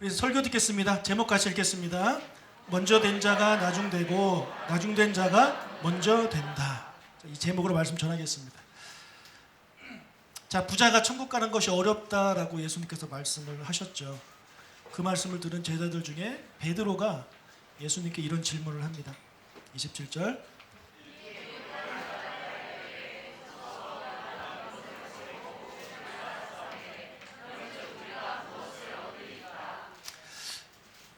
그래서 설교 듣겠습니다. 제목 같이 읽겠습니다. 먼저 된 자가 나중되고 나중된 자가 먼저 된다. 이 제목으로 말씀 전하겠습니다. 자, 부자가 천국 가는 것이 어렵다라고 예수님께서 말씀을 하셨죠. 그 말씀을 들은 제자들 중에 베드로가 예수님께 이런 질문을 합니다. 27절.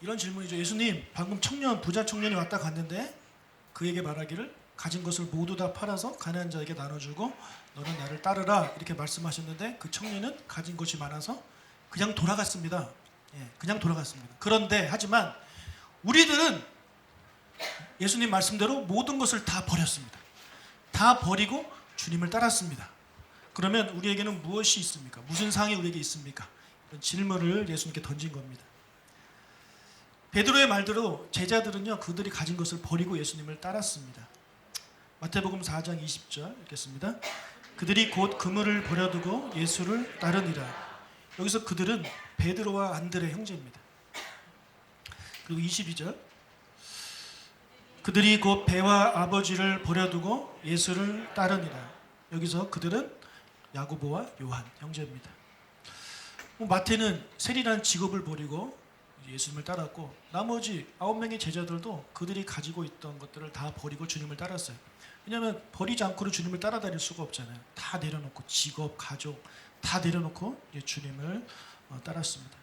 이런 질문이죠. 예수님, 방금 부자 청년이 왔다 갔는데 그에게 말하기를 가진 것을 모두 다 팔아서 가난한 자에게 나눠주고 너는 나를 따르라 이렇게 말씀하셨는데 그 청년은 가진 것이 많아서 그냥 돌아갔습니다. 그냥 돌아갔습니다. 그런데 하지만 우리들은 예수님 말씀대로 모든 것을 다 버렸습니다. 다 버리고 주님을 따랐습니다. 그러면 우리에게는 무엇이 있습니까? 무슨 상이 우리에게 있습니까? 이런 질문을 예수님께 던진 겁니다. 베드로의 말대로 제자들은요, 그들이 가진 것을 버리고 예수님을 따랐습니다. 마태복음 4장 20절 읽겠습니다. 그들이 곧 그물을 버려두고 예수를 따르니라. 여기서 그들은 베드로와 안드레 형제입니다. 그리고 22절. 그들이 곧 배와 아버지를 버려두고 예수를 따르니라. 여기서 그들은 야고보와 요한 형제입니다. 마태는 세리라는 직업을 버리고 예수님을 따랐고 나머지 9명의 제자들도 그들이 가지고 있던 것들을 다 버리고 주님을 따랐어요. 왜냐하면 버리지 않고는 주님을 따라다닐 수가 없잖아요. 다 내려놓고 직업, 가족 다 내려놓고 주님을 따랐습니다.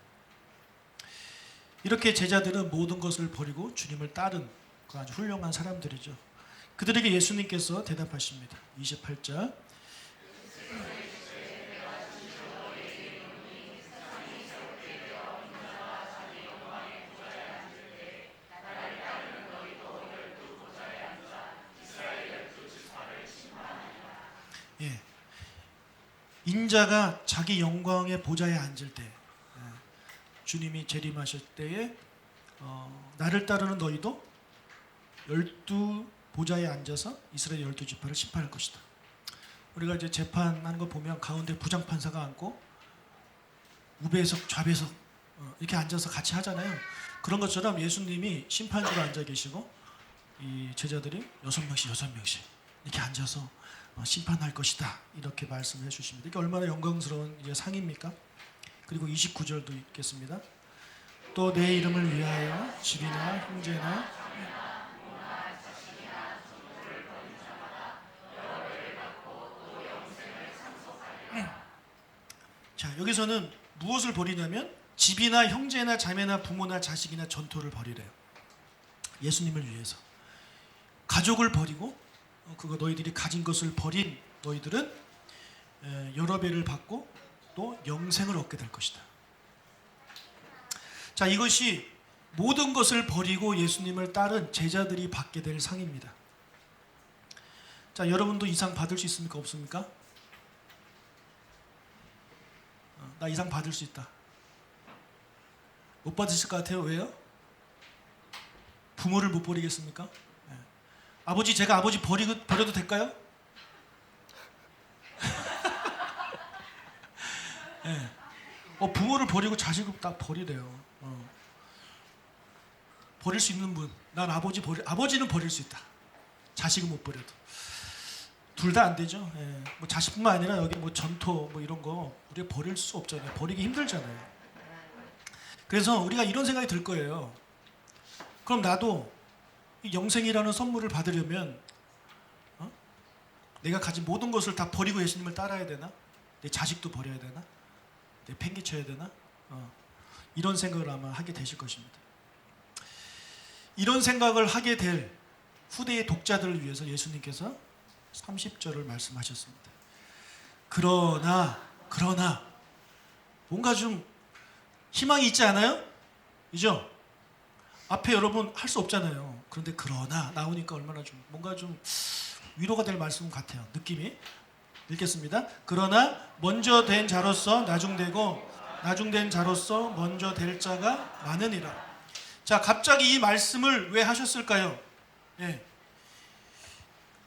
이렇게 제자들은 모든 것을 버리고 주님을 따른 아주 훌륭한 사람들이죠. 그들에게 예수님께서 대답하십니다. 28절. 인자가 자기 영광의 보좌에 앉을 때, 주님이 재림하실 때에 나를 따르는 너희도 12 보좌에 앉아서 이스라엘 12지파를 심판할 것이다. 우리가 이제 재판하는 거 보면 가운데 부장판사가 앉고 우배석, 좌배석 이렇게 앉아서 같이 하잖아요. 그런 것처럼 예수님이 심판주로 앉아 계시고 이 제자들이 6명씩 이렇게 앉아서 심판할 것이다 이렇게 말씀해 주십니다. 이게 얼마나 영광스러운 상입니까? 그리고 29절도 읽겠습니다. 또 내 이름을 위하여 집이나 형제나 자, 여기서는 무엇을 버리냐면 집이나 형제나 자매나 부모나 자식이나 전토를 버리래요. 예수님을 위해서 가족을 버리고 그거 너희들이 가진 것을 버린 너희들은 여러 배를 받고 또 영생을 얻게 될 것이다. 자, 이것이 모든 것을 버리고 예수님을 따른 제자들이 받게 될 상입니다. 자, 여러분도 이 상 받을 수 있습니까? 없습니까? 나 이 상 받을 수 있다. 못 받으실 것 같아요. 왜요? 부모를 못 버리겠습니까? 아버지, 제가 아버지 버려도 될까요? 부모를 버리고 자식을 딱 버리래요. 버릴 수 있는 분, 난 아버지는 버릴 수 있다. 자식은 못 버려도. 둘 다 안 되죠. 뭐 자식뿐만 아니라 여기 뭐 전토 뭐 이런 거 우리가 버릴 수 없잖아요. 버리기 힘들잖아요. 그래서 우리가 이런 생각이 들 거예요. 그럼 나도 이 영생이라는 선물을 받으려면 내가 가진 모든 것을 다 버리고 예수님을 따라야 되나? 내 자식도 버려야 되나? 내 팽개쳐야 되나? 이런 생각을 아마 하게 되실 것입니다. 이런 생각을 하게 될 후대의 독자들을 위해서 예수님께서 30절을 말씀하셨습니다. 그러나 뭔가 좀 희망이 있지 않아요? 그죠? 앞에 여러분 할 수 없잖아요. 그런데 그러나 나오니까 얼마나 좀 뭔가 좀 위로가 될 말씀 같아요. 느낌이. 읽겠습니다. 그러나 먼저 된 자로서 나중되고 나중된 자로서 먼저 될 자가 많으니라. 자, 갑자기 이 말씀을 왜 하셨을까요?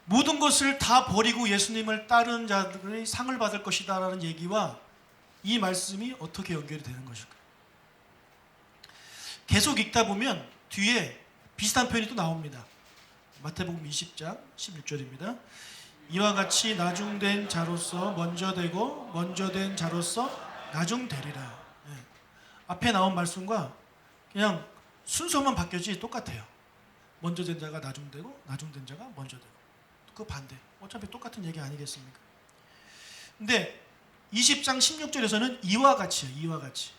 모든 것을 다 버리고 예수님을 따른 자들이 상을 받을 것이다 라는 얘기와 이 말씀이 어떻게 연결이 되는 것일까요? 계속 읽다 보면 뒤에 비슷한 표현이 또 나옵니다. 마태복음 20장 16절입니다. 이와 같이 나중된 자로서 먼저 되고 먼저 된 자로서 나중되리라. 예. 앞에 나온 말씀과 그냥 순서만 바뀌었지 똑같아요. 먼저 된 자가 나중되고 나중된 자가 먼저 되고. 그 반대. 어차피 똑같은 얘기 아니겠습니까? 근데 20장 16절에서는 이와 같이요. 이와 같이.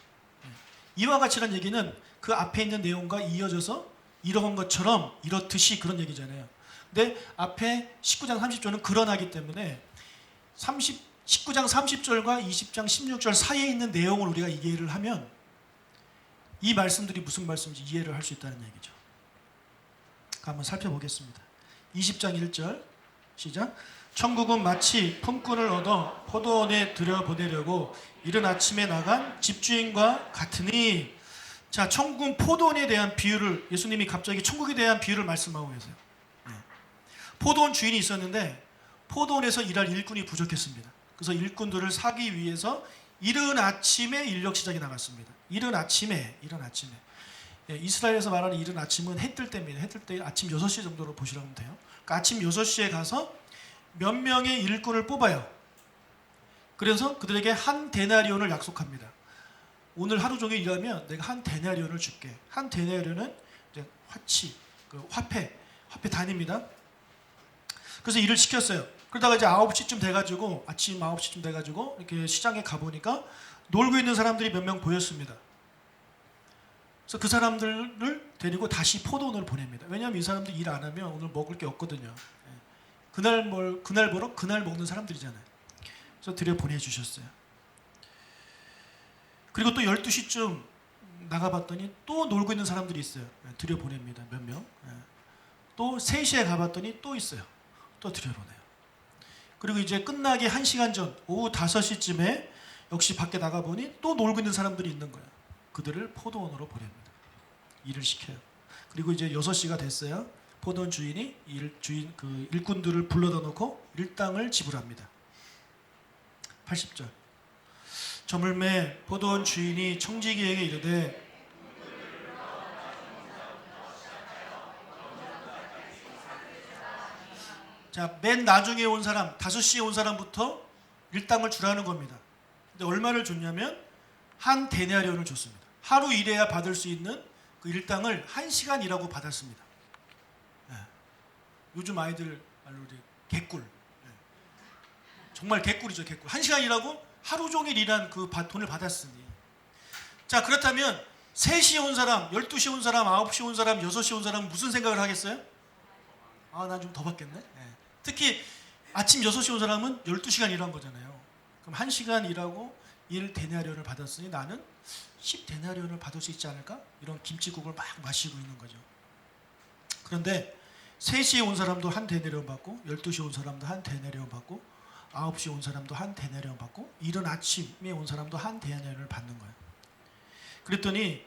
예. 이와 같이란 얘기는 그 앞에 있는 내용과 이어져서 이런 것처럼 이렇듯이 그런 얘기잖아요. 근데 앞에 19장 30절은 그러나기 때문에 19장 30절과 20장 16절 사이에 있는 내용을 우리가 이해를 하면 이 말씀들이 무슨 말씀인지 이해를 할 수 있다는 얘기죠. 한번 살펴보겠습니다. 20장 1절 시작. 천국은 마치 품꾼을 얻어 포도원에 들여보내려고 이른 아침에 나간 집주인과 같으니. 자, 천국은 포도원에 대한 비유를 예수님이 갑자기 천국에 대한 비유를 말씀하고 계세요. 포도원 주인이 있었는데 포도원에서 일할 일꾼이 부족했습니다. 그래서 일꾼들을 사기 위해서 이른 아침에 인력 시장에 나갔습니다. 이른 아침에. 예, 이스라엘에서 말하는 이른 아침은 해 뜰 때입니다. 해 뜰 때 아침 6시 정도로 보시라면 돼요. 그러니까 아침 6시에 가서 몇 명의 일꾼을 뽑아요. 그래서 그들에게 한 데나리온을 약속합니다. 오늘 하루 종일 일하면 내가 한 데나리온을 줄게. 한 데나리온은 이제 화치, 그 화폐 단위입니다. 그래서 일을 시켰어요. 그러다가 이제 9시쯤 돼가지고 아침 9시쯤 돼가지고 이렇게 시장에 가보니까 놀고 있는 사람들이 몇 명 보였습니다. 그래서 그 사람들을 데리고 다시 포도원으로 보냅니다. 왜냐하면 이 사람들이 일 안 하면 오늘 먹을 게 없거든요. 그날 벌어 그날 먹는 사람들이잖아요. 그래서 들여 보내주셨어요. 그리고 또 12시쯤 나가봤더니 또 놀고 있는 사람들이 있어요. 들여 보냅니다. 몇 명. 또 3시에 가봤더니 또 있어요. 또 들여보내요. 그리고 이제 끝나기 1시간 전 오후 5시쯤에 역시 밖에 나가보니 또 놀고 있는 사람들이 있는 거예요. 그들을 포도원으로 보냅니다. 일을 시켜요. 그리고 이제 6시가 됐어요. 포도원 주인이 그 일꾼들을 불러다 놓고 일당을 지불합니다. 80절. 저물매 포도원 주인이 청지기에게 이르되 자, 맨 나중에 온 사람, 5시에 온 사람부터 일당을 주라는 겁니다. 근데 얼마를 줬냐면 한 데나리온을 줬습니다. 하루 일해야 받을 수 있는 그 일당을 1시간 일하고 받았습니다. 네. 요즘 아이들 말로 개꿀. 네. 정말 개꿀이죠, 개꿀. 1시간 일하고 하루 종일 일한 그 돈을 받았으니. 자, 그렇다면 3시에 온 사람, 12시에 온 사람, 9시에 온 사람, 6시에 온 사람은 무슨 생각을 하겠어요? 아, 난 좀 더 받겠네. 네. 특히 아침 6시에 온 사람은 12시간 일한 거잖아요. 그럼 1시간 일하고 1데나리온을 받았으니 나는 10데나리온을 받을 수 있지 않을까? 이런 김치국을 막 마시고 있는 거죠. 그런데 3시에 온 사람도 한 데나리온 받고 12시에 온 사람도 한 데나리온 받고 9시에 온 사람도 한 데나리온 받고 이른 아침에 온 사람도 한 데나리온을 받는 거예요. 그랬더니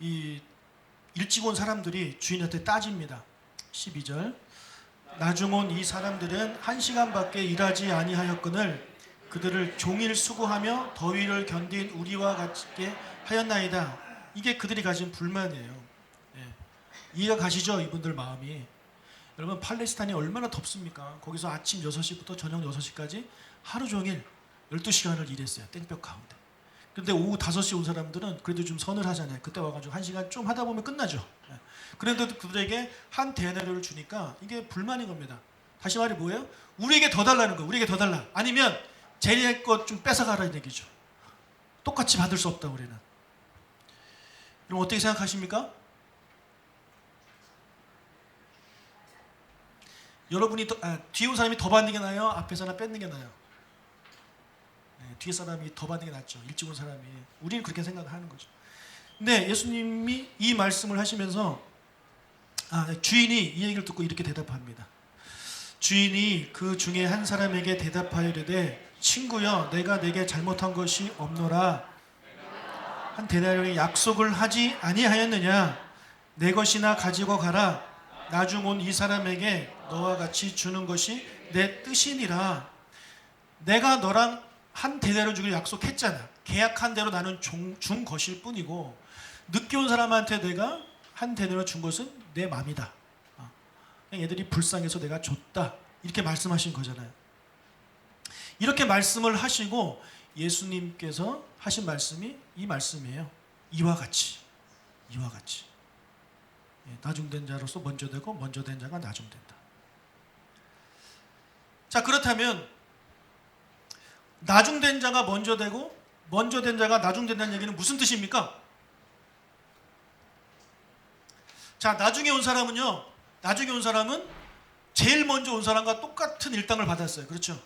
이 일찍 온 사람들이 주인한테 따집니다. 12절. 나중 온 이 사람들은 1시간밖에 일하지 아니하였거늘 그들을 종일 수고하며 더위를 견딘 우리와 같게 하였나이다. 이게 그들이 가진 불만이에요. 예. 이해가 가시죠? 이분들 마음이. 여러분, 팔레스타인이 얼마나 덥습니까? 거기서 아침 6시부터 저녁 6시까지 하루 종일 12시간을 일했어요. 땡볕 가운데. 근데 오후 5시에 온 사람들은 그래도 좀 서늘하잖아요. 그때 와가지고 1시간 좀 하다 보면 끝나죠. 예. 그런데도 그들에게 한 데나리온을 주니까 이게 불만인 겁니다. 다시 말해 뭐예요? 우리에게 더 달라는 거예요. 우리에게 더 달라. 아니면 쟤네 것 좀 뺏어가라는 얘기죠. 똑같이 받을 수 없다 우리는. 그럼 어떻게 생각하십니까? 여러분이 뒤에 온 사람이 더 받는 게 나아요? 앞에 사람 뺏는 게 나아요? 네, 뒤에 사람이 더 받는 게 낫죠. 일찍 온 사람이. 우리는 그렇게 생각하는 거죠. 근데 예수님이 이 말씀을 하시면서 주인이 이 얘기를 듣고 이렇게 대답합니다. 주인이 그 중에 한 사람에게 대답하여 이르되 친구여 내가 내게 잘못한 것이 없노라. 한 데나리온의 약속을 하지 아니하였느냐. 내 것이나 가지고 가라. 나중 온 이 사람에게 너와 같이 주는 것이 내 뜻이니라. 내가 너랑 한 데나리온 주기로 약속했잖아. 계약한 대로 나는 준 것일 뿐이고 늦게 온 사람한테 내가 한 데나리온 준 것은 내 맘이다. 그냥 얘들이 불쌍해서 내가 줬다. 이렇게 말씀하신 거잖아요. 이렇게 말씀을 하시고 예수님께서 하신 말씀이 이 말씀이에요. 이와 같이. 나중된 자로서 먼저 되고 먼저 된 자가 나중된다. 자, 그렇다면 나중된 자가 먼저 되고 먼저 된 자가 나중된다는 얘기는 무슨 뜻입니까? 자, 나중에 온 사람은 제일 먼저 온 사람과 똑같은 일당을 받았어요. 그렇죠?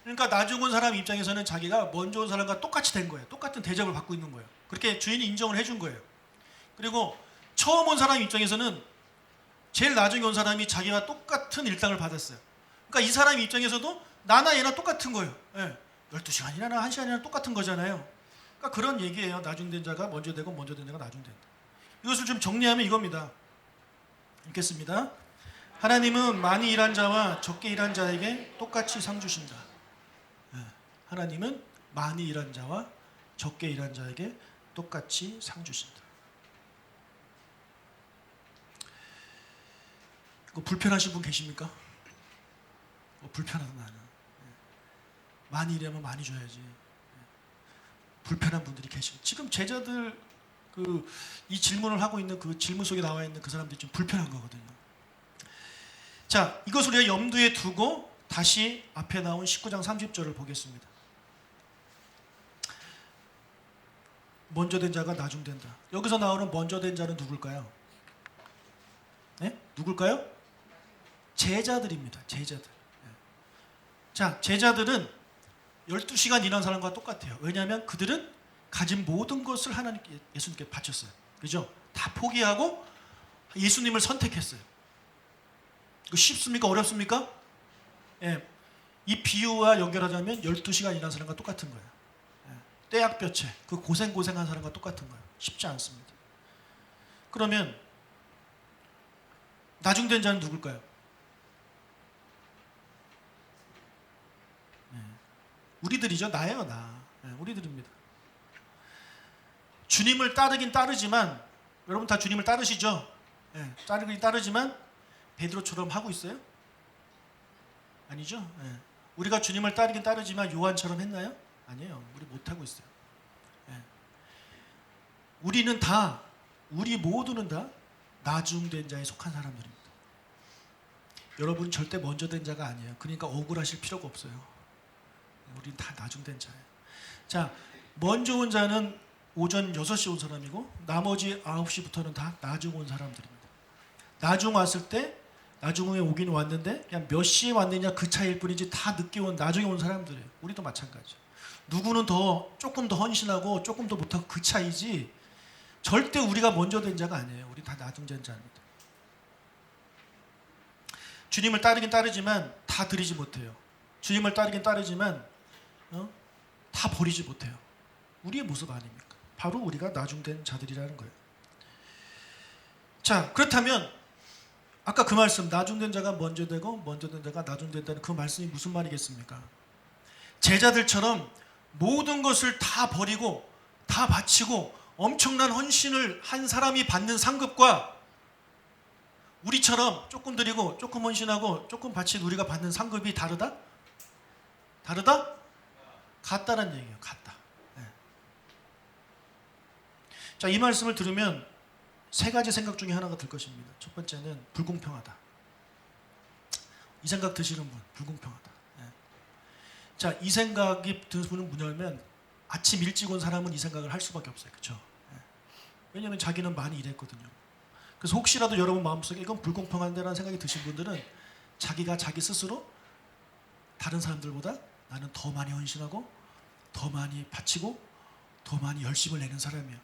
그러니까 나중 온 사람 입장에서는 자기가 먼저 온 사람과 똑같이 된 거예요. 똑같은 대접을 받고 있는 거예요. 그렇게 주인이 인정을 해준 거예요. 그리고 처음 온 사람 입장에서는 제일 나중에 온 사람이 자기가 똑같은 일당을 받았어요. 그러니까 이 사람 입장에서도 나나 얘나 똑같은 거예요. 12시간이나 1시간이나 똑같은 거잖아요. 그러니까 그런 얘기예요. 나중된 자가 먼저 되고 먼저 된 자가 나중된다. 이것을 좀 정리하면 이겁니다. 읽겠습니다. 하나님은 많이 일한 자와 적게 일한 자에게 똑같이 상 주신다. 하나님은 많이 일한 자와 적게 일한 자에게 똑같이 상 주신다. 불편하신 분 계십니까? 불편하다 나는. 많이 일하면 많이 줘야지. 불편한 분들이 계시고 지금 제자들 이 질문을 하고 있는 그 질문 속에 나와 있는 그 사람들이 좀 불편한 거거든요. 자, 이것을 우리가 염두에 두고 다시 앞에 나온 19장 30절을 보겠습니다. 먼저 된 자가 나중된다. 여기서 나오는 먼저 된 자는 누굴까요? 네? 누굴까요? 제자들입니다. 제자들. 자, 제자들은 12시간 일한 사람과 똑같아요. 왜냐하면 그들은 가진 모든 것을 하나님께 예수님께 바쳤어요. 그죠? 다 포기하고 예수님을 선택했어요. 이거 쉽습니까? 어렵습니까? 이 비유와 연결하자면 12시간 일한 사람과 똑같은 거예요. 떼약볕에 그 고생한 사람과 똑같은 거예요. 쉽지 않습니다. 그러면 나중된 자는 누굴까요? 우리들이죠. 나예요, 나. 우리들입니다. 주님을 따르긴 따르지만 여러분 다 주님을 따르시죠? 따르긴 따르지만 베드로처럼 하고 있어요? 아니죠? 우리가 주님을 따르긴 따르지만 요한처럼 했나요? 아니에요. 우리 못하고 있어요. 우리 모두는 다 나중된 자에 속한 사람들입니다. 여러분 절대 먼저 된 자가 아니에요. 그러니까 억울하실 필요가 없어요. 우리는 다 나중된 자예요. 자, 먼저 온 자는 오전 6시 온 사람이고 나머지 9시부터는 다 나중 온 사람들입니다. 나중 왔을 때 나중에 오긴 왔는데 그냥 몇 시에 왔느냐 그 차이일 뿐이지 다 늦게 온 나중에 온 사람들이에요. 우리도 마찬가지예요. 누구는 조금 더 헌신하고 조금 더 못하고 그 차이지 절대 우리가 먼저 된 자가 아니에요. 우리 다 나중된 자입니다. 주님을 따르긴 따르지만 다 드리지 못해요. 주님을 따르긴 따르지만 다 버리지 못해요. 우리의 모습 아닙니까? 바로 우리가 나중된 자들이라는 거예요. 자, 그렇다면 아까 그 말씀 나중된 자가 먼저 되고 먼저 된 자가 나중된다는 그 말씀이 무슨 말이겠습니까? 제자들처럼 모든 것을 다 버리고 다 바치고 엄청난 헌신을 한 사람이 받는 상급과 우리처럼 조금 드리고 조금 헌신하고 조금 바친 우리가 받는 상급이 다르다? 다르다? 같다는 얘기예요. 같다. 자, 이 말씀을 들으면 세 가지 생각 중에 하나가 들 것입니다. 첫 번째는 불공평하다. 이 생각 드시는 분, 불공평하다. 자, 이 생각이 드는 분은 뭐냐면 아침 일찍 온 사람은 이 생각을 할 수밖에 없어요. 그렇죠? 왜냐하면 자기는 많이 일했거든요. 그래서 혹시라도 여러분 마음속에 이건 불공평한데라는 생각이 드신 분들은 자기가 자기 스스로 다른 사람들보다 나는 더 많이 헌신하고 더 많이 바치고 더 많이 열심을 내는 사람이에요.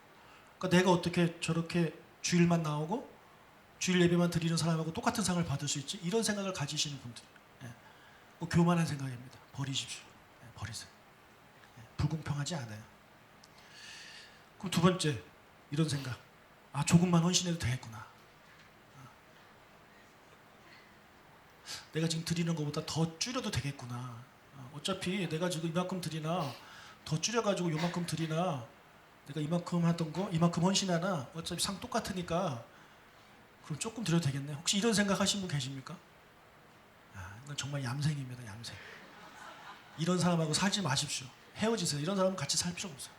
그러니까 내가 어떻게 저렇게 주일만 나오고 주일 예배만 드리는 사람하고 똑같은 상을 받을 수 있지? 이런 생각을 가지시는 분들, 교만한 생각입니다. 버리십시오. 버리세요. 불공평하지 않아요. 그럼 두 번째, 이런 생각. 조금만 헌신해도 되겠구나. 내가 지금 드리는 것보다 더 줄여도 되겠구나. 어차피 내가 지금 이만큼 드리나 더 줄여가지고 요만큼 드리나 내가 이만큼 하던 거 이만큼 헌신하나 어차피 상 똑같으니까 그럼 조금 드려도 되겠네. 혹시 이런 생각하신 분 계십니까? 이건 정말 얌생입니다. 얌생. 이런 사람하고 살지 마십시오. 헤어지세요. 이런 사람은 같이 살 필요 없어요.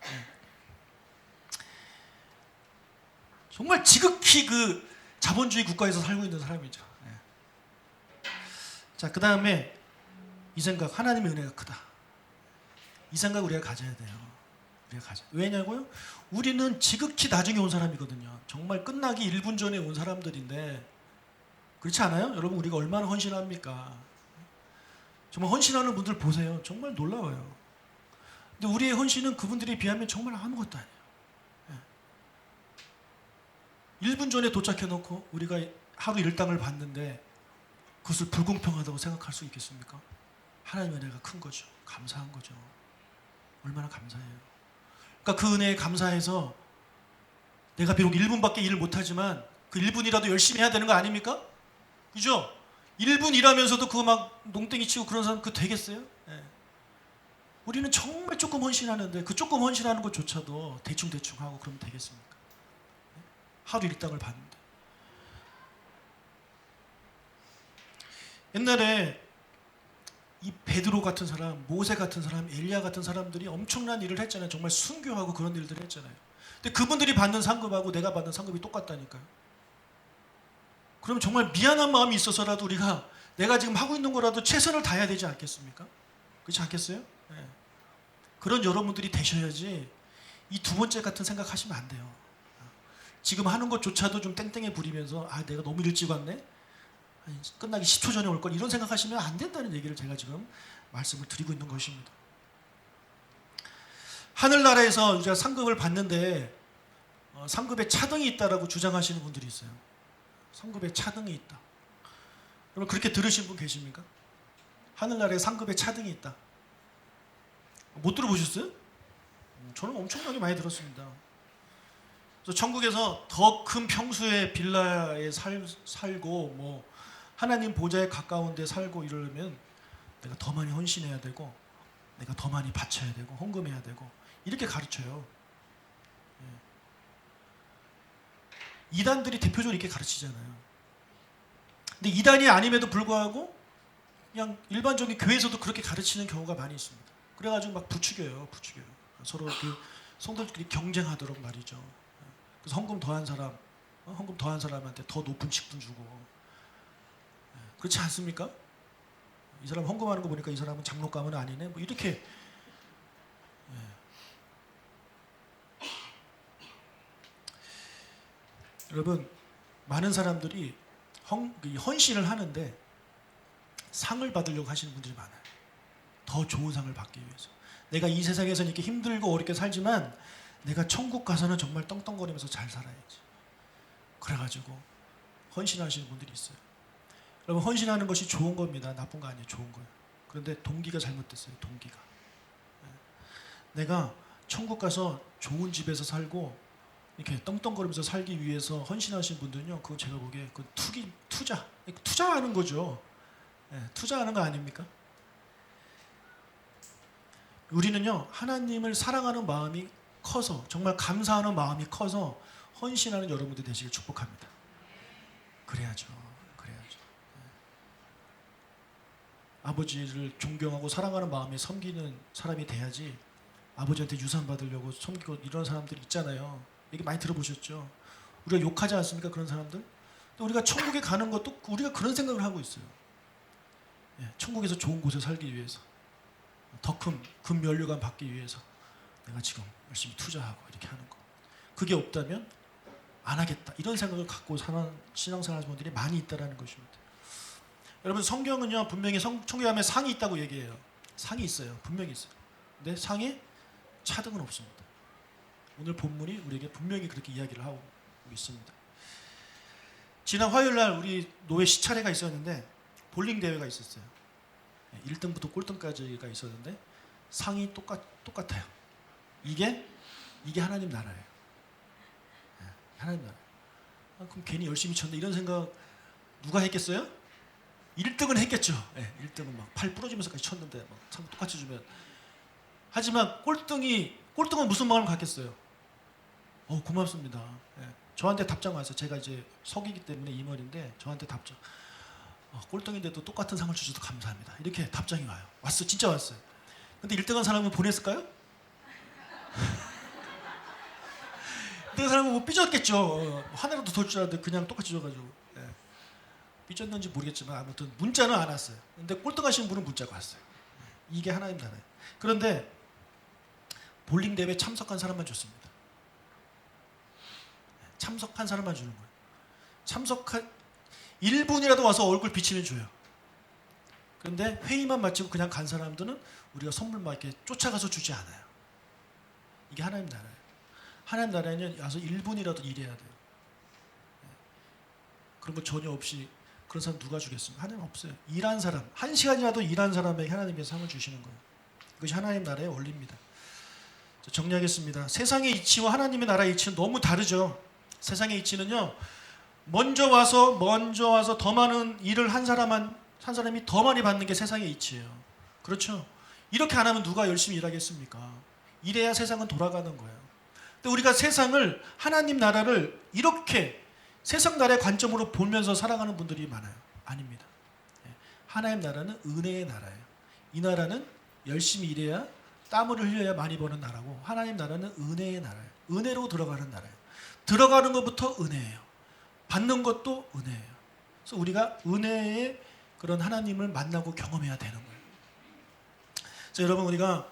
정말 지극히 그 자본주의 국가에서 살고 있는 사람이죠. 자, 그 다음에 이 생각, 하나님의 은혜가 크다. 이 생각 우리가 가져야 돼요. 왜냐고요? 우리는 지극히 나중에 온 사람이거든요. 정말 끝나기 1분 전에 온 사람들인데 그렇지 않아요? 여러분, 우리가 얼마나 헌신합니까? 정말 헌신하는 분들 보세요. 정말 놀라워요. 근데 우리의 헌신은 그분들에 비하면 정말 아무것도 아니에요. 1분 전에 도착해놓고 우리가 하루 일당을 받는데 그것을 불공평하다고 생각할 수 있겠습니까? 하나님의 은혜가 큰 거죠. 감사한 거죠. 얼마나 감사해요. 그러니까 그 은혜에 감사해서 내가 비록 1분밖에 일을 못하지만 그 1분이라도 열심히 해야 되는 거 아닙니까? 그죠? 1분 일하면서도 그거 막 농땡이 치고 그런 사람 그거 되겠어요? 우리는 정말 조금 헌신하는데 그 조금 헌신하는 것조차도 대충 하고 그러면 되겠습니까? 하루 일당을 받는데. 옛날에 이 베드로 같은 사람, 모세 같은 사람, 엘리야 같은 사람들이 엄청난 일을 했잖아요. 정말 순교하고 그런 일들을 했잖아요. 근데 그분들이 받는 상급하고 내가 받는 상급이 똑같다니까요. 그럼 정말 미안한 마음이 있어서라도 우리가 내가 지금 하고 있는 거라도 최선을 다해야 되지 않겠습니까? 그렇지 않겠어요? 그런 여러분들이 되셔야지 이 두 번째 같은 생각하시면 안 돼요. 지금 하는 것조차도 좀 땡땡해 부리면서 내가 너무 일찍 왔네? 끝나기 10초 전에 올 걸 이런 생각하시면 안 된다는 얘기를 제가 지금 말씀을 드리고 있는 것입니다. 하늘나라에서 우리가 상급을 받는데 상급에 차등이 있다라고 주장하시는 분들이 있어요. 상급에 차등이 있다. 여러분 그렇게 들으신 분 계십니까? 하늘나라에 상급에 차등이 있다. 못 들어보셨어요? 저는 엄청나게 많이 들었습니다. 그래서 천국에서 더 큰 평수의 빌라에 살고 뭐 하나님 보좌에 가까운 데 살고 이러려면 내가 더 많이 헌신해야 되고 내가 더 많이 바쳐야 되고 헌금해야 되고 이렇게 가르쳐요. 이단들이 대표적으로 이렇게 가르치잖아요. 근데 이단이 아님에도 불구하고 그냥 일반적인 교회에서도 그렇게 가르치는 경우가 많이 있습니다. 그래가지고 막 부추겨요. 서로 그 성도들끼리 경쟁하도록 말이죠. 그래서 헌금 더한 사람한테 더 높은 직분 주고 그렇지 않습니까? 이 사람 헌금하는 거 보니까 이 사람은 장로감은 아니네. 뭐 이렇게 여러분 많은 사람들이 헌신을 하는데 상을 받으려고 하시는 분들이 많아요. 더 좋은 상을 받기 위해서. 내가 이 세상에서 이렇게 힘들고 어렵게 살지만 내가 천국 가서는 정말 떵떵거리면서 잘 살아야지. 그래가지고 헌신하시는 분들이 있어요. 여러분 헌신하는 것이 좋은 겁니다. 나쁜 거 아니에요. 좋은 거예요. 그런데 동기가 잘못됐어요. 동기가. 내가 천국 가서 좋은 집에서 살고 이렇게 떵떵거리면서 살기 위해서 헌신하신 분들은요. 그거 제가 보기에 그 투자하는 거죠. 투자하는 거 아닙니까? 우리는요 하나님을 사랑하는 마음이 커서 정말 감사하는 마음이 커서 헌신하는 여러분들 되시길 축복합니다. 그래야죠. 아버지를 존경하고 사랑하는 마음에 섬기는 사람이 돼야지 아버지한테 유산 받으려고 섬기고 이런 사람들 있잖아요. 얘기 많이 들어보셨죠? 우리가 욕하지 않습니까? 그런 사람들? 또 우리가 천국에 가는 것도 우리가 그런 생각을 하고 있어요. 천국에서 좋은 곳에 살기 위해서 더 큰 금면류관 받기 위해서 내가 지금 열심히 투자하고 이렇게 하는 거. 그게 없다면 안 하겠다. 이런 생각을 갖고 사는 신앙생활 분들이 많이 있다는 것입니다. 여러분 성경은요 분명히 천국에 가면 상이 있다고 얘기해요. 상이 있어요. 분명히 있어요. 근데 상에 차등은 없습니다. 오늘 본문이 우리에게 분명히 그렇게 이야기를 하고 있습니다. 지난 화요일 날 우리 노회 시차례가 있었는데 볼링 대회가 있었어요. 1등부터 꼴등까지가 있었는데 상이 똑같아요. 이게 하나님 나라예요. 하나님 나라. 그럼 괜히 열심히 쳤네 이런 생각 누가 했겠어요? 1등은 했겠죠. 1등은 막 팔 부러지면서까지 쳤는데 막 상 똑같이 주면. 하지만 꼴등은 무슨 마음을 갖겠어요? 고맙습니다. 예. 저한테 답장 왔어요. 제가 이제 석이기 때문에 임원인데 저한테 답장. 꼴등인데도 똑같은 상을 주셔서 감사합니다. 이렇게 답장이 와요. 왔어, 진짜 왔어요. 근데 1등한 사람은 보냈을까요? 1등한 사람은 뭐 삐졌겠죠. 하나라도 더 줄 알았는데 그냥 똑같이 줘가지고. 예. 삐졌는지 모르겠지만 아무튼 문자는 안 왔어요. 근데 꼴등하신 분은 문자가 왔어요. 이게 하나님 나라예요. 그런데 볼링 대회 참석한 사람만 줬습니다. 참석한 사람만 주는 거예요. 참석한 1분이라도 와서 얼굴 비치면 줘요. 그런데 회의만 마치고 그냥 간 사람들은 우리가 선물 막 이렇게 쫓아가서 주지 않아요. 이게 하나님 나라예요. 하나님 나라에는 와서 1분이라도 일해야 돼요. 그런 거 전혀 없이 그런 사람 누가 주겠습니까? 하나님 없어요. 일한 사람, 1시간이라도 일한 사람에게 하나님께서 상을 주시는 거예요. 그것이 하나님 나라의 원리입니다. 정리하겠습니다. 세상의 이치와 하나님의 나라의 이치는 너무 다르죠. 세상의 이치는요, 먼저 와서 더 많은 일을 한 사람이 더 많이 받는 게 세상의 이치예요. 그렇죠? 이렇게 안 하면 누가 열심히 일하겠습니까? 이래야 세상은 돌아가는 거예요. 근데 우리가 세상을, 하나님 나라를 이렇게 세상 나라의 관점으로 보면서 살아가는 분들이 많아요. 아닙니다. 하나님 나라는 은혜의 나라예요. 이 나라는 열심히 일해야, 땀을 흘려야 많이 버는 나라고, 하나님 나라는 은혜의 나라예요. 은혜로 들어가는 나라예요. 들어가는 것부터 은혜예요. 받는 것도 은혜예요. 그래서 우리가 은혜의 그런 하나님을 만나고 경험해야 되는 거예요. 그래서 여러분, 우리가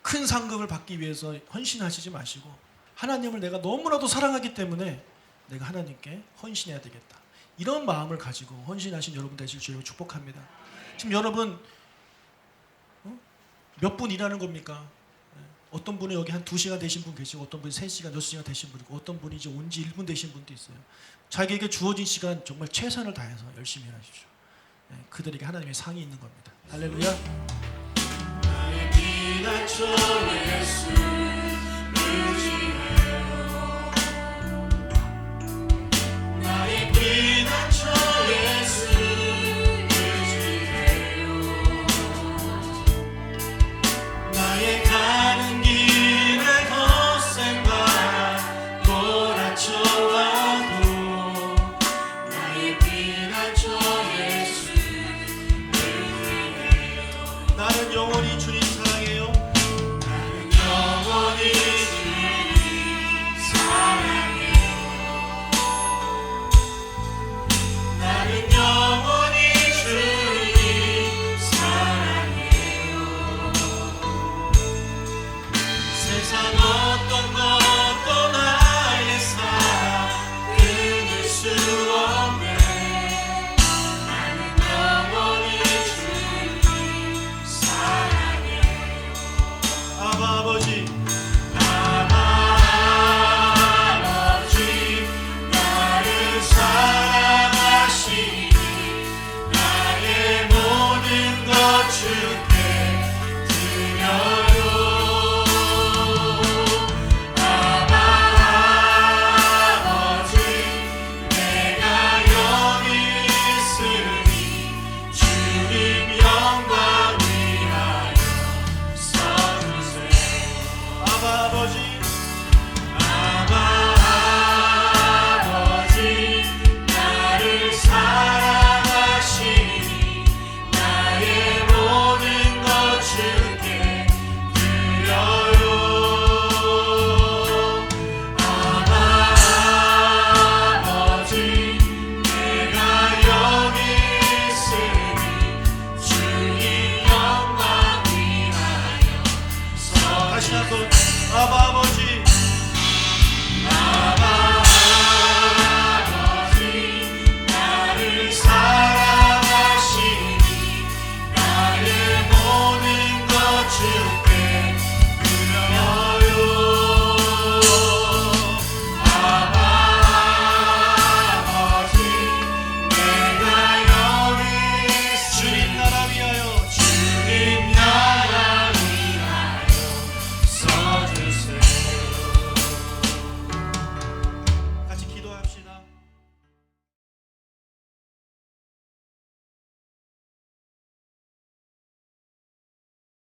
큰 상급을 받기 위해서 헌신하시지 마시고, 하나님을 내가 너무나도 사랑하기 때문에 내가 하나님께 헌신해야 되겠다, 이런 마음을 가지고 헌신하신 여러분 되실 주를 축복합니다. 지금 여러분 몇 분 일하는 겁니까? 어떤 분은 여기 한 2시간 되신 분 계시고, 어떤 분이 3시간, 6시간 되신 분이고, 어떤 분이 이제 온 지 1분 되신 분도 있어요. 자기에게 주어진 시간 정말 최선을 다해서 열심히 일하십시오. 그들에게 하나님의 상이 있는 겁니다. 할렐루야. 나의 비난 처의 예수